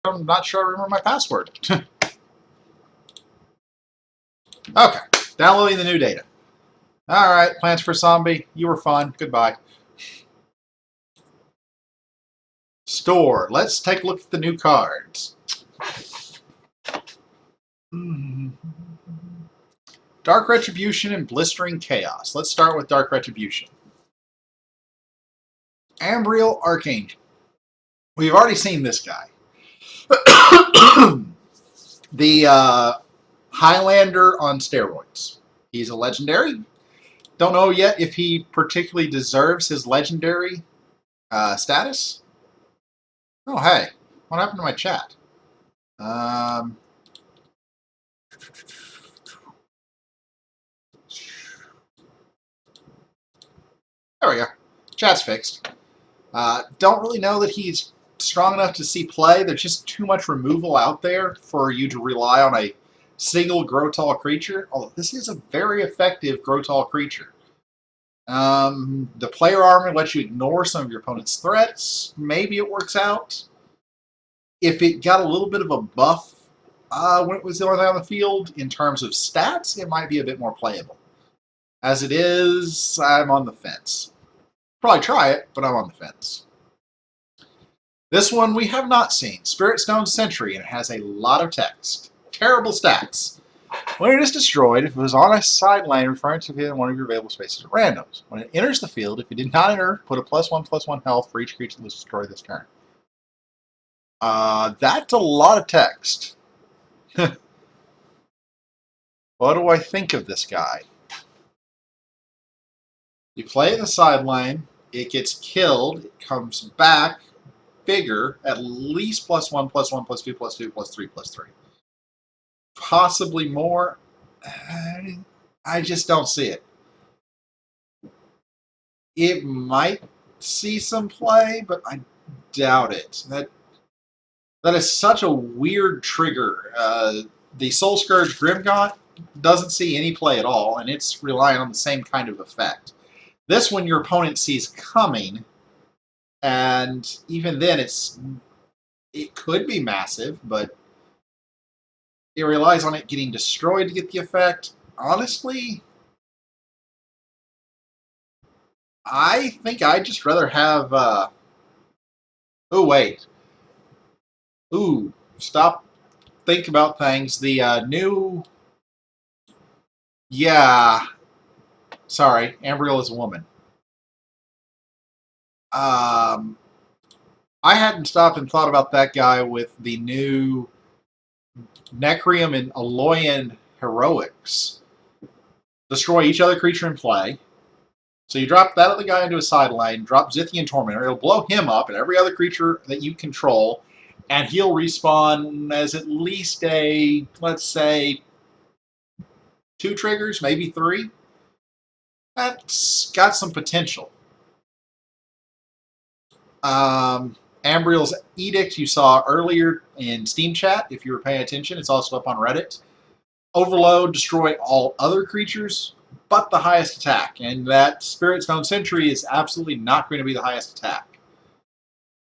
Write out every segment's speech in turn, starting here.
I'm not sure I remember my password. Okay, downloading the new data. All right, Plants for Zombie, you were fun. Goodbye. Store. Let's take a look at the new cards. Dark Retribution and Blistering Chaos. Let's start with Dark Retribution. Ambriel Archangel. We've already seen this guy. The Highlander on steroids. He's a legendary. Don't know yet if he particularly deserves his legendary status. Oh, hey. What happened to my chat? There we go. Chat's fixed. Don't really know that he's strong enough to see play. There's just too much removal out there for you to rely on a single grow tall creature. Although this is a very effective grow tall creature. The player armor lets you ignore some of your opponent's threats. Maybe it works out. If it got a little bit of a buff when it was the only thing on the field, in terms of stats, it might be a bit more playable. As it is, I'm on the fence. Probably try it, but I'm on the fence. This one we have not seen. Spirit Stone Sentry, and it has a lot of text. Terrible stats. When it is destroyed, if it was on a side lane, referring to it in one of your available spaces at randoms. When it enters the field, if it did not enter, put a +1/+1 health for each creature that was destroyed this turn. That's a lot of text. What do I think of this guy? You play in the side lane, it gets killed, it comes back bigger, at least +1/+1 +2 +2 +3 +3. Possibly more. I just don't see it. It might see some play, but I doubt it. That is such a weird trigger. The Soul Scourge Grimgaunt doesn't see any play at all, and it's relying on the same kind of effect. This one your opponent sees coming, and even then it could be massive, but it relies on it getting destroyed to get the effect. Honestly, I think I'd just rather have... Oh, wait. Ooh, stop. Think about things. The new... Yeah. Sorry, Ambriel is a woman. I hadn't stopped and thought about that guy with the new Necrium and Aloyan Heroics. Destroy each other creature in play. So you drop that other guy into a sideline, drop Zithian Tormentor, it'll blow him up and every other creature that you control, and he'll respawn as at least a, let's say, 2 triggers, maybe 3. That's got some potential. Ambriel's Edict you saw earlier in Steam chat, if you were paying attention. It's also up on Reddit. Overload, destroy all other creatures, but the highest attack. And that Spirit Stone Sentry is absolutely not going to be the highest attack.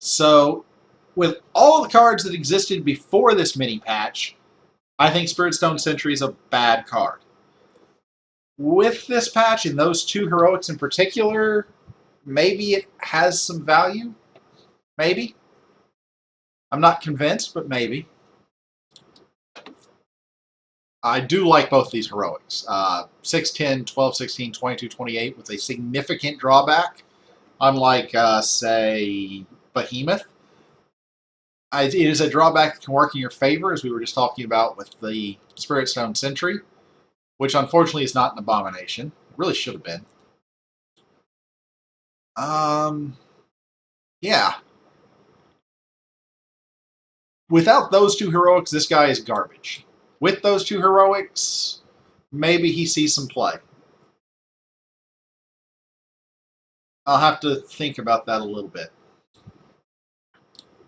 So, with all the cards that existed before this mini patch, I think Spirit Stone Sentry is a bad card. With this patch, and those 2 heroics in particular, maybe it has some value. Maybe. I'm not convinced, but maybe. I do like both these heroics. 6-10, 12-16, 22-28 with a significant drawback, unlike, say, Behemoth. It is a drawback that can work in your favor, as we were just talking about with the Spirit Stone Sentry, which unfortunately is not an abomination. It really should have been. Yeah. Without those 2 heroics, this guy is garbage. With those 2 heroics, maybe he sees some play. I'll have to think about that a little bit.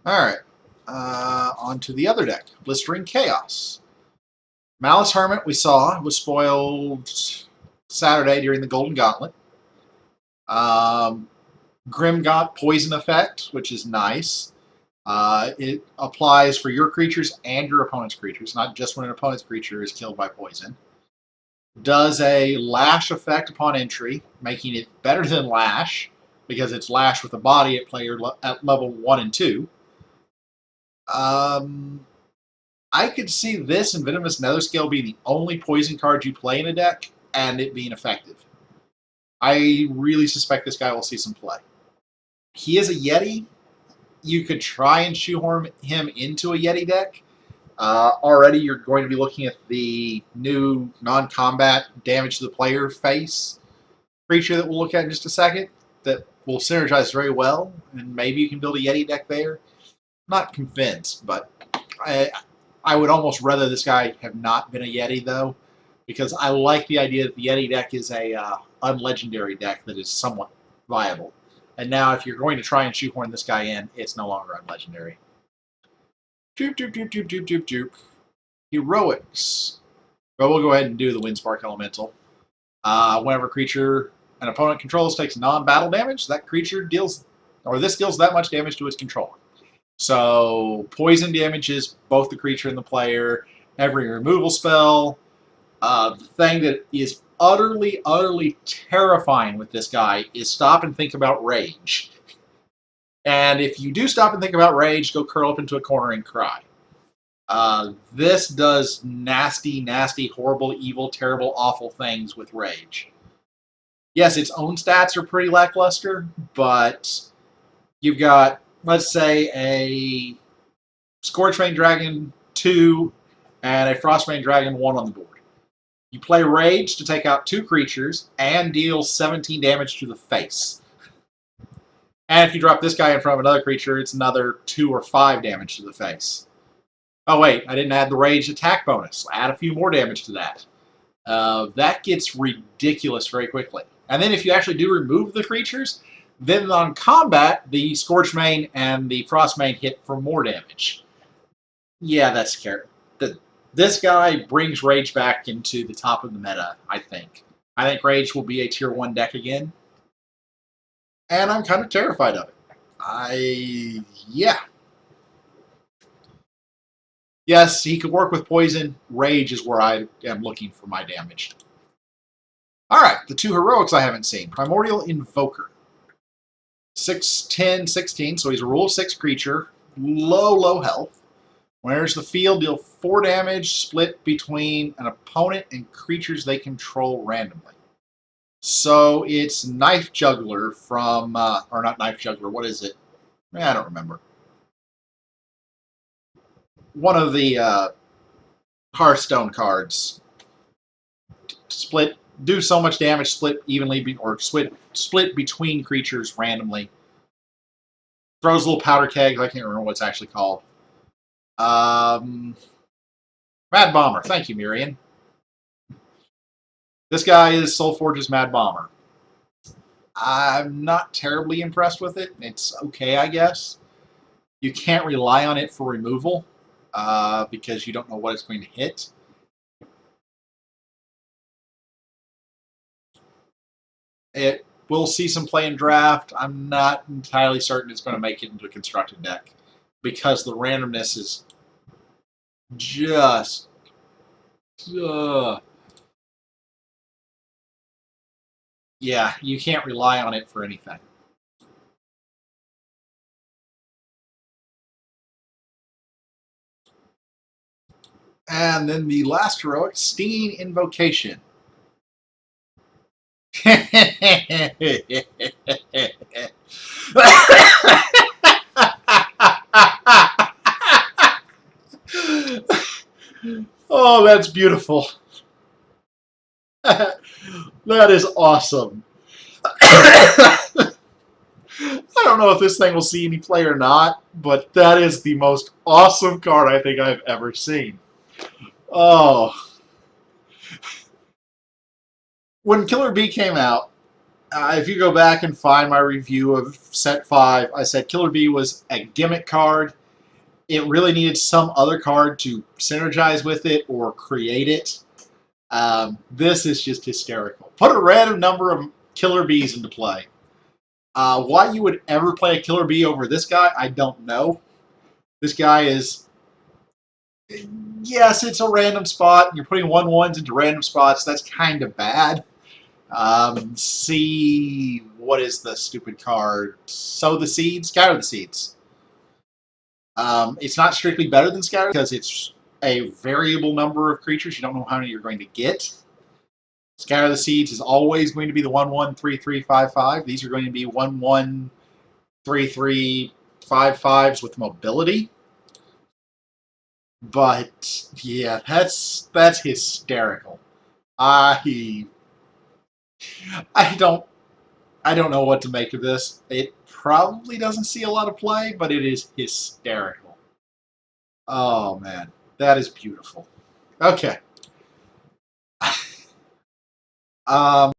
Alright. On to the other deck. Blistering Chaos. Malice Hermit, we saw, was spoiled Saturday during the Golden Gauntlet. Grimgaunt Poison Effect, which is nice. It applies for your creatures and your opponent's creatures, not just when an opponent's creature is killed by poison. Does a lash effect upon entry, making it better than lash, because it's lash with a body at player at level 1 and 2. I could see this and Venomous Netherscale being the only poison card you play in a deck, and it being effective. I really suspect this guy will see some play. He is a Yeti. You could try and shoehorn him into a Yeti deck. Already you're going to be looking at the new non-combat damage to the player face creature that we'll look at in just a second that will synergize very well, and maybe you can build a Yeti deck there. Not convinced, but I would almost rather this guy have not been a Yeti, though, because I like the idea that the Yeti deck is a unlegendary deck that is somewhat viable. And now if you're going to try and shoehorn this guy in, it's no longer unlegendary. Doop, doop, doop, doop, doop, doop, doop. Heroics. Well, we'll go ahead and do the Windspark Elemental. Whenever creature an opponent controls takes non-battle damage, that creature deals, or this deals that much damage to its controller. So, poison damages both the creature and the player, every removal spell. The thing that is utterly, utterly terrifying with this guy is stop and think about rage. And if you do stop and think about rage, go curl up into a corner and cry. This does nasty, nasty, horrible, evil, terrible, awful things with rage. Yes, its own stats are pretty lackluster, but you've got, let's say, a Scorchmane Dragon 2 and a Frostmane Dragon 1 on the board. You play Rage to take out 2 creatures and deal 17 damage to the face. And if you drop this guy in front of another creature, it's another 2 or 5 damage to the face. Oh wait, I didn't add the Rage attack bonus. Add a few more damage to that. That gets ridiculous very quickly. And then if you actually do remove the creatures, then on combat, the Scorchmane and the Frostmane hit for more damage. Yeah, that's scary. This guy brings Rage back into the top of the meta, I think. I think Rage will be a tier 1 deck again. And I'm kind of terrified of it. Yeah. Yes, he could work with poison. Rage is where I am looking for my damage. Alright, the 2 heroics I haven't seen. Primordial Invoker. 6'10", 16, so he's a rule of 6 creature. Low health. When it enters the field, deal 4 damage split between an opponent and creatures they control randomly. So it's Knife Juggler from, or not Knife Juggler, what is it? I don't remember. One of the Hearthstone cards. Do so much damage, split evenly, or split between creatures randomly. Throws little powder kegs, I can't remember what it's actually called. Mad Bomber, thank you, Miriam. This guy is Solforge's Mad Bomber. I'm not terribly impressed with it. It's okay, I guess. You can't rely on it for removal because you don't know what it's going to hit. It will see some play in draft. I'm not entirely certain it's going to make it into a constructed deck because the randomness is just... yeah, you can't rely on it for anything. And then the last heroic, Stinging Invocation. Oh, that's beautiful. That is awesome. I don't know if this thing will see any play or not, but that is the most awesome card I think I've ever seen. Oh. When Killer Bee came out, if you go back and find my review of Set 5, I said Killer Bee was a gimmick card. It really needed some other card to synergize with it or create it. This is just hysterical. Put a random number of Killer Bees into play. Why you would ever play a Killer Bee over this guy, I don't know. This guy is, yes, it's a random spot. You're putting 1/1s into random spots. That's kind of bad. See, what is the stupid card? Sow the seeds? Scatter the seeds. It's not strictly better than scatter because it's a variable number of creatures. You don't know how many you're going to get. Scatter the seeds is always going to be the 1/1, 3/3, 5/5. These are going to be 1/1, 3/3, 5/5s with mobility. But yeah, that's hysterical. I I don't know what to make of this. It probably doesn't see a lot of play, but it is hysterical. Oh man, that is beautiful. Okay.